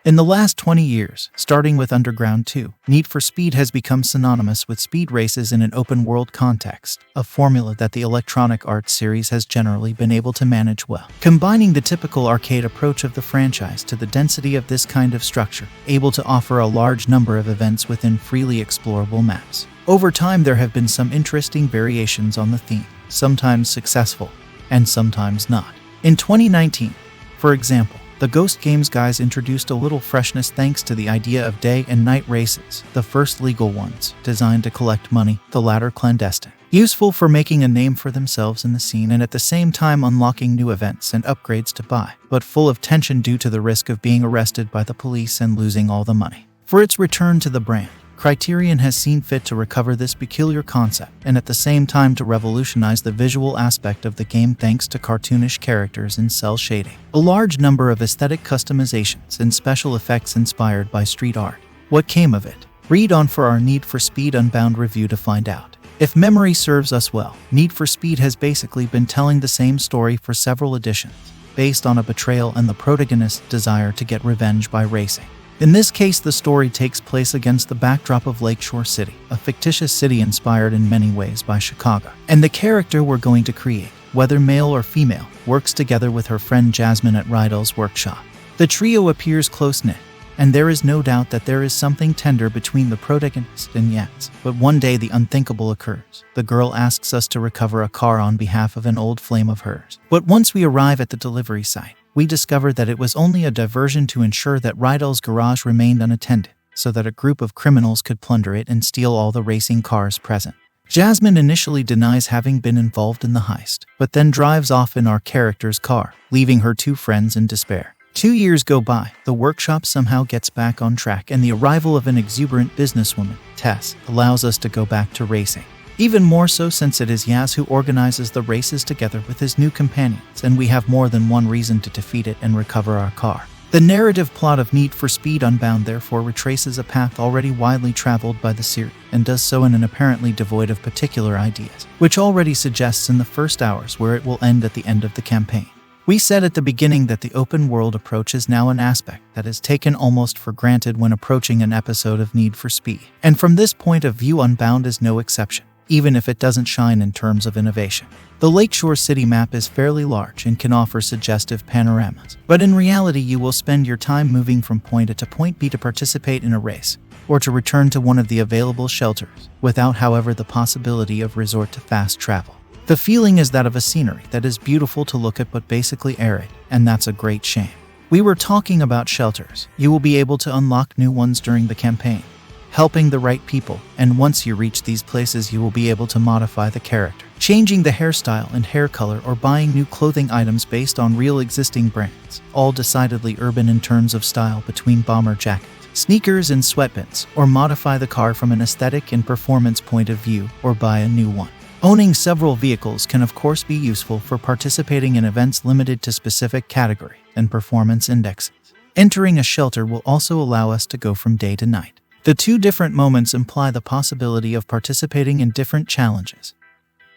In the last 20 years, starting with Underground 2, Need for Speed has become synonymous with speed races in an open-world context, a formula that the Electronic Arts series has generally been able to manage well. Combining the typical arcade approach of the franchise to the density of this kind of structure, able to offer a large number of events within freely explorable maps. Over time, there have been some interesting variations on the theme, sometimes successful, and sometimes not. In 2019, for example, the Ghost Games guys introduced a little freshness thanks to the idea of day and night races, the first legal ones, designed to collect money, the latter clandestine. Useful for making a name for themselves in the scene and at the same time unlocking new events and upgrades to buy, but full of tension due to the risk of being arrested by the police and losing all the money. For its return to the brand, Criterion has seen fit to recover this peculiar concept and at the same time to revolutionize the visual aspect of the game thanks to cartoonish characters and cel shading. A large number of aesthetic customizations and special effects inspired by street art. What came of it? Read on for our Need for Speed Unbound review to find out. If memory serves us well, Need for Speed has basically been telling the same story for several editions, based on a betrayal and the protagonist's desire to get revenge by racing. In this case, the story takes place against the backdrop of Lakeshore City, a fictitious city inspired in many ways by Chicago. And the character we're going to create, whether male or female, works together with her friend Jasmine at Rydell's workshop. The trio appears close-knit, and there is no doubt that there is something tender between the protagonist and Yaz. But one day the unthinkable occurs. The girl asks us to recover a car on behalf of an old flame of hers. But once we arrive at the delivery site, we discover that it was only a diversion to ensure that Rydell's garage remained unattended, so that a group of criminals could plunder it and steal all the racing cars present. Jasmine initially denies having been involved in the heist, but then drives off in our character's car, leaving her two friends in despair. 2 years go by, the workshop somehow gets back on track, and the arrival of an exuberant businesswoman, Tess, allows us to go back to racing. Even more so since it is Yaz who organizes the races together with his new companions, and we have more than one reason to defeat it and recover our car. The narrative plot of Need for Speed Unbound therefore retraces a path already widely traveled by the series, and does so in an apparently devoid of particular ideas, which already suggests in the first hours where it will end at the end of the campaign. We said at the beginning that the open-world approach is now an aspect that is taken almost for granted when approaching an episode of Need for Speed, and from this point of view Unbound is no exception, even if it doesn't shine in terms of innovation. The Lakeshore City map is fairly large and can offer suggestive panoramas, but in reality you will spend your time moving from point A to point B to participate in a race, or to return to one of the available shelters, without however the possibility of resort to fast travel. The feeling is that of a scenery that is beautiful to look at but basically arid, and that's a great shame. We were talking about shelters. You will be able to unlock new ones during the campaign, helping the right people, and once you reach these places you will be able to modify the character, changing the hairstyle and hair color or buying new clothing items based on real existing brands, all decidedly urban in terms of style between bomber jackets, sneakers and sweatpants, or modify the car from an aesthetic and performance point of view, or buy a new one. Owning several vehicles can of course be useful for participating in events limited to specific category and performance indexes. Entering a shelter will also allow us to go from day to night. The two different moments imply the possibility of participating in different challenges.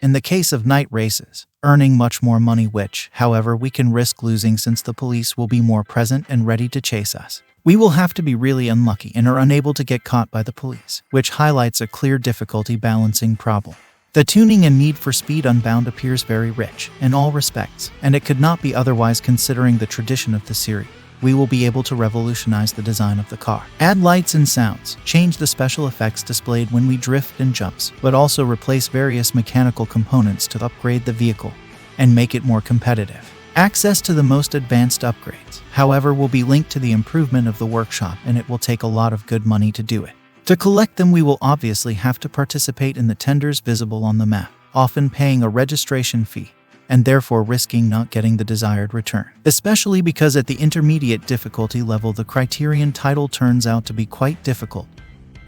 In the case of night races, earning much more money which, however, we can risk losing since the police will be more present and ready to chase us. We will have to be really unlucky and are unable to get caught by the police, which highlights a clear difficulty balancing problem. The tuning in Need for Speed Unbound appears very rich in all respects, and it could not be otherwise considering the tradition of the series. We will be able to revolutionize the design of the car. Add lights and sounds, change the special effects displayed when we drift and jumps, but also replace various mechanical components to upgrade the vehicle and make it more competitive. Access to the most advanced upgrades, however, will be linked to the improvement of the workshop, and it will take a lot of good money to do it. To collect them we will obviously have to participate in the tenders visible on the map, often paying a registration fee, and therefore risking not getting the desired return. Especially because at the intermediate difficulty level the Criterion title turns out to be quite difficult,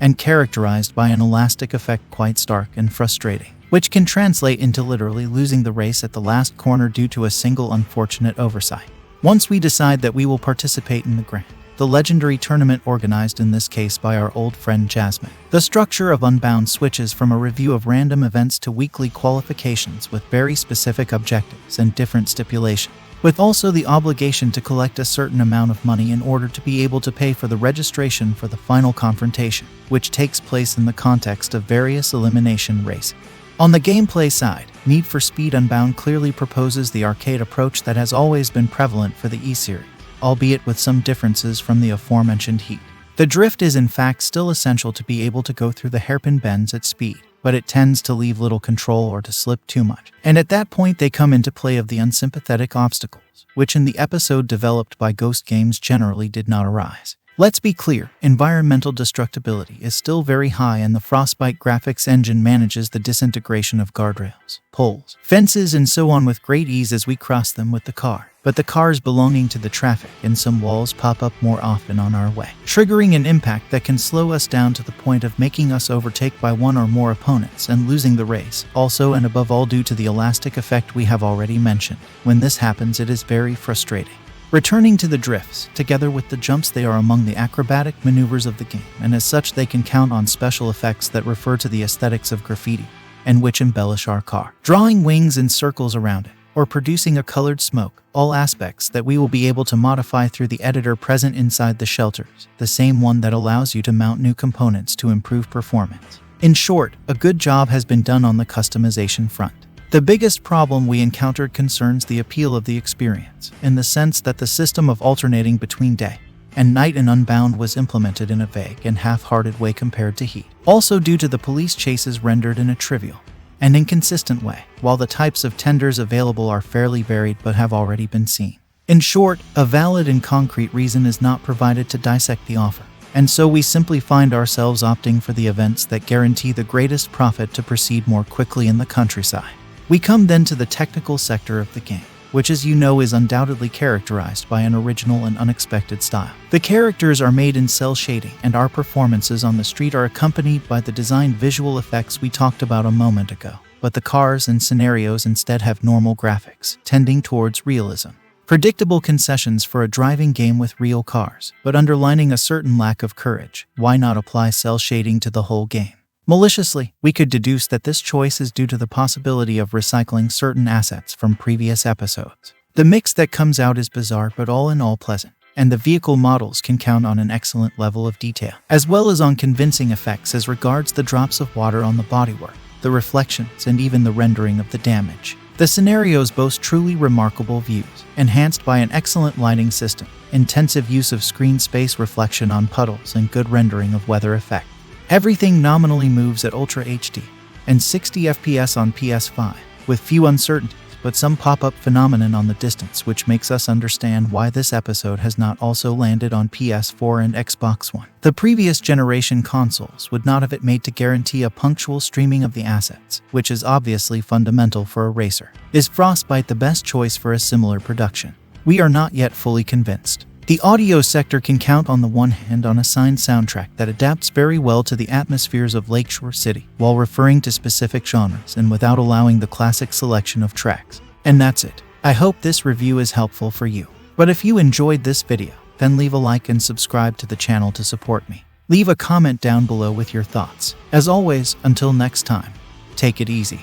and characterized by an elastic effect quite stark and frustrating, which can translate into literally losing the race at the last corner due to a single unfortunate oversight. Once we decide that we will participate in the grand, the legendary tournament organized in this case by our old friend Jasmine. The structure of Unbound switches from a review of random events to weekly qualifications with very specific objectives and different stipulations, with also the obligation to collect a certain amount of money in order to be able to pay for the registration for the final confrontation, which takes place in the context of various elimination races. On the gameplay side, Need for Speed Unbound clearly proposes the arcade approach that has always been prevalent for the E-Series, albeit with some differences from the aforementioned Heat. The drift is in fact still essential to be able to go through the hairpin bends at speed, but it tends to leave little control or to slip too much. And at that point they come into play of the unsympathetic obstacles, which in the episode developed by Ghost Games generally did not arise. Let's be clear, environmental destructibility is still very high and the Frostbite graphics engine manages the disintegration of guardrails, poles, fences and so on with great ease as we cross them with the car. But the cars belonging to the traffic and some walls pop up more often on our way, triggering an impact that can slow us down to the point of making us overtake by one or more opponents and losing the race, also and above all due to the elastic effect we have already mentioned. When this happens, it is very frustrating. Returning to the drifts, together with the jumps, they are among the acrobatic maneuvers of the game, and as such they can count on special effects that refer to the aesthetics of graffiti, and which embellish our car, drawing wings and circles around it, or producing a colored smoke, all aspects that we will be able to modify through the editor present inside the shelters, the same one that allows you to mount new components to improve performance. In short, a good job has been done on the customization front. The biggest problem we encountered concerns the appeal of the experience, in the sense that the system of alternating between day and night in Unbound was implemented in a vague and half-hearted way compared to Heat. Also due to the police chases rendered in a trivial and inconsistent way, while the types of tenders available are fairly varied but have already been seen. In short, a valid and concrete reason is not provided to dissect the offer, and so we simply find ourselves opting for the events that guarantee the greatest profit to proceed more quickly in the countryside. We come then to the technical sector of the game, which as you know is undoubtedly characterized by an original and unexpected style. The characters are made in cell shading, and our performances on the street are accompanied by the designed visual effects we talked about a moment ago, but the cars and scenarios instead have normal graphics, tending towards realism. Predictable concessions for a driving game with real cars, but underlining a certain lack of courage. Why not apply cell shading to the whole game? Maliciously, we could deduce that this choice is due to the possibility of recycling certain assets from previous episodes. The mix that comes out is bizarre but all in all pleasant, and the vehicle models can count on an excellent level of detail, as well as on convincing effects as regards the drops of water on the bodywork, the reflections, and even the rendering of the damage. The scenarios boast truly remarkable views, enhanced by an excellent lighting system, intensive use of screen space reflection on puddles, and good rendering of weather effect. Everything nominally moves at Ultra HD and 60 FPS on PS5, with few uncertainties, but some pop-up phenomenon on the distance which makes us understand why this episode has not also landed on PS4 and Xbox One. The previous generation consoles would not have it made to guarantee a punctual streaming of the assets, which is obviously fundamental for a racer. Is Frostbite the best choice for a similar production? We are not yet fully convinced. The audio sector can count on the one hand on a signed soundtrack that adapts very well to the atmospheres of Lakeshore City, while referring to specific genres and without allowing the classic selection of tracks. And that's it. I hope this review is helpful for you. But if you enjoyed this video, then leave a like and subscribe to the channel to support me. Leave a comment down below with your thoughts. As always, until next time, take it easy.